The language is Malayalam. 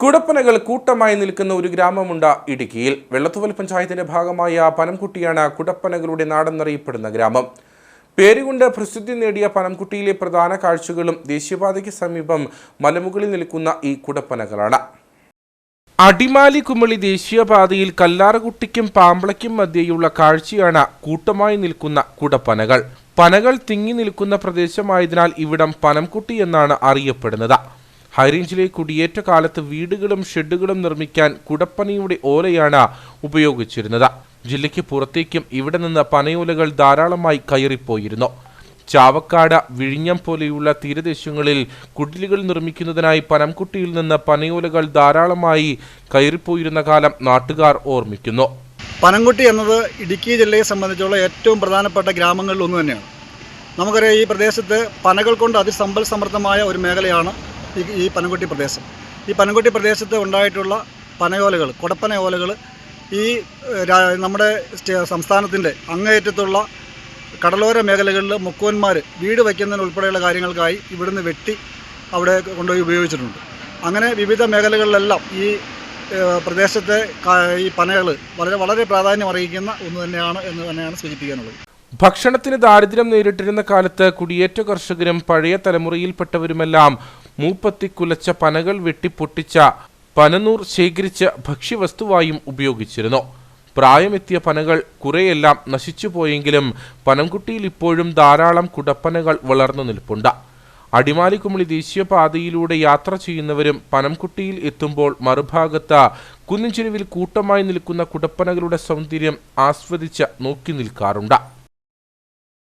കുടപ്പനകൾ കൂട്ടമായി നിൽക്കുന്ന ഒരു ഗ്രാമമുണ്ട് ഇടുക്കിയിൽ. വെള്ളത്തുവൽ പഞ്ചായത്തിന്റെ ഭാഗമായ പനംകുട്ടിയാണ് കുടപ്പനകളുടെ നാടെന്നറിയപ്പെടുന്ന ഗ്രാമം. പേരുകൊണ്ട് പ്രസിദ്ധി നേടിയ പനംകുട്ടിയിലെ പ്രധാന കാഴ്ചകളും ദേശീയപാതയ്ക്ക് സമീപം മലമുകളിൽ നിൽക്കുന്ന ഈ കുടപ്പനകളാണ്. അടിമാലി കുമളി ദേശീയപാതയിൽ കല്ലാറകുട്ടിക്കും പാമ്പളയ്ക്കും മധ്യേയുള്ള കാഴ്ചയാണ് കൂട്ടമായി നിൽക്കുന്ന കുടപ്പനകൾ. പനകൾ തിങ്ങി നിൽക്കുന്ന പ്രദേശമായതിനാൽ ഇവിടം പനംകുട്ടി എന്നാണ് അറിയപ്പെടുന്നത്. ഹൈറേഞ്ചിലെ കുടിയേറ്റ കാലത്ത് വീടുകളും ഷെഡുകളും നിർമ്മിക്കാൻ കുടപ്പനയുടെ ഓലയാണ് ഉപയോഗിച്ചിരുന്നത്. ജില്ലയ്ക്ക് പുറത്തേക്കും ഇവിടെ നിന്ന് പനയോലകൾ ധാരാളമായി കയറിപ്പോയിരുന്നു. ചാവക്കാട്, വിഴിഞ്ഞം പോലെയുള്ള തീരദേശങ്ങളിൽ കുടിലുകൾ നിർമ്മിക്കുന്നതിനായി പനംകുട്ടിയിൽ നിന്ന് പനയോലകൾ ധാരാളമായി കയറിപ്പോയിരുന്ന കാലം നാട്ടുകാർ ഓർമ്മിക്കുന്നു. പനംകുട്ടി എന്നത് ഇടുക്കി ജില്ലയെ സംബന്ധിച്ചുള്ള ഏറ്റവും പ്രധാനപ്പെട്ട ഗ്രാമങ്ങളിൽ ഒന്ന് തന്നെയാണ്. നമുക്കറിയാം, ഈ പ്രദേശത്ത് പനകൾ കൊണ്ട് അതിസമ്പൽ സമൃദ്ധമായ ഒരു മേഖലയാണ് ഈ പനംകുട്ടി പ്രദേശം. ഈ പനംകുട്ടി പ്രദേശത്ത് ഉണ്ടായിട്ടുള്ള പനയോലകൾ, കുടപ്പനയോലകൾ ഈ നമ്മുടെ സംസ്ഥാനത്തിൻ്റെ അങ്ങേയറ്റത്തുള്ള കടലോര മേഖലകളിൽ മുക്കുവന്മാർ വീട് വയ്ക്കുന്നതിന് ഉൾപ്പെടെയുള്ള കാര്യങ്ങൾക്കായി ഇവിടുന്ന് വെട്ടി അവിടെ കൊണ്ടുപോയി ഉപയോഗിച്ചിട്ടുണ്ട്. അങ്ങനെ വിവിധ മേഖലകളിലെല്ലാം ഈ പ്രദേശത്തെ ഈ പനകൾ വളരെ പ്രാധാന്യം അറിയിക്കുന്ന ഒന്ന് തന്നെയാണ് എന്ന് തന്നെയാണ് സൂചിപ്പിക്കാനുള്ളത്. ഭക്ഷണത്തിന് ദാരിദ്ര്യം നേരിട്ടിരുന്ന കാലത്ത് കുടിയേറ്റ കർഷകരും പഴയ തലമുറയിൽപ്പെട്ടവരുമെല്ലാം മൂപ്പത്തി കുലച്ച പനകൾ വെട്ടിപ്പൊട്ടിച്ച പനനൂർ ശേഖരിച്ച് ഭക്ഷ്യവസ്തുവായും ഉപയോഗിച്ചിരുന്നു. പ്രായമെത്തിയ പനകൾ കുറെയെല്ലാം നശിച്ചുപോയെങ്കിലും പനംകുട്ടിയിൽ ഇപ്പോഴും ധാരാളം കുടപ്പനകൾ വളർന്നു നിൽപ്പുണ്ട്. അടിമാലി കുമളി ദേശീയപാതയിലൂടെ യാത്ര ചെയ്യുന്നവരും പനംകുട്ടിയിൽ എത്തുമ്പോൾ മറുഭാഗത്ത് കുന്നിൻചെരുവിൽ കൂട്ടമായി നിൽക്കുന്ന കുടപ്പനകളുടെ സൗന്ദര്യം ആസ്വദിച്ച് നോക്കി നിൽക്കാറുണ്ട്.